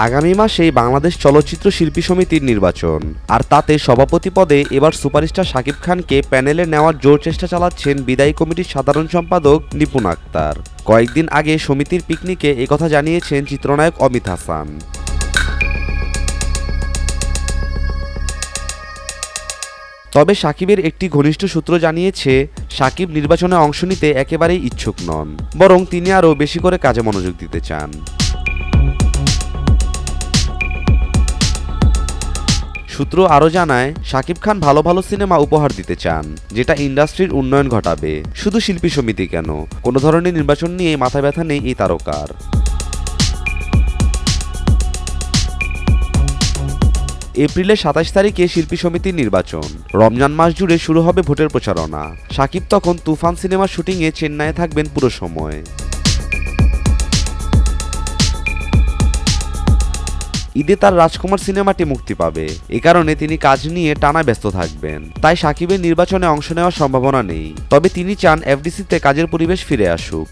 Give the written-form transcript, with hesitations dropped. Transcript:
আগামী মাসেই বাংলাদেশ চলচ্চিত্র শিল্পী সমিতির নির্বাচন, আর তাতে সভাপতি পদে এবার সুপারস্টার শাকিব খানকে প্যানেলে নেওয়ার জোর চেষ্টা চালাচ্ছেন বিদায়ী কমিটির সাধারণ সম্পাদক নিপুণ আক্তার। কয়েকদিন আগে সমিতির পিকনিকে একথা জানিয়েছেন চিত্রনায়ক অমিত হাসান। তবে শাকিবের একটি ঘনিষ্ঠ সূত্র জানিয়েছে, শাকিব নির্বাচনে অংশ নিতে একেবারেই ইচ্ছুক নন, বরং তিনি আরও বেশি করে কাজে মনোযোগ দিতে চান। সূত্র আরও জানায়, শাকিব খান ভালো ভালো সিনেমা উপহার দিতে চান, যেটা ইন্ডাস্ট্রির উন্নয়ন ঘটাবে। শুধু শিল্পী সমিতি কেন, কোনো ধরনের নির্বাচন নিয়ে মাথা ব্যথা নেই এই তারকার। এপ্রিলের ২৭ তারিখে শিল্পী সমিতির নির্বাচন। রমজান মাস জুড়ে শুরু হবে ভোটের প্রচারণা। শাকিব তখন তুফান সিনেমার শুটিংয়ে চেন্নাইয়ে থাকবেন পুরো সময়। ঈদে তার রাজকুমার সিনেমাটি মুক্তি পাবে, এ কারণে তিনি কাজ নিয়ে টানা ব্যস্ত থাকবেন। তাই শাকিবের নির্বাচনে অংশ নেওয়ার সম্ভাবনা নেই। তবে তিনি চান এফডিসিতে কাজের পরিবেশ ফিরে আসুক।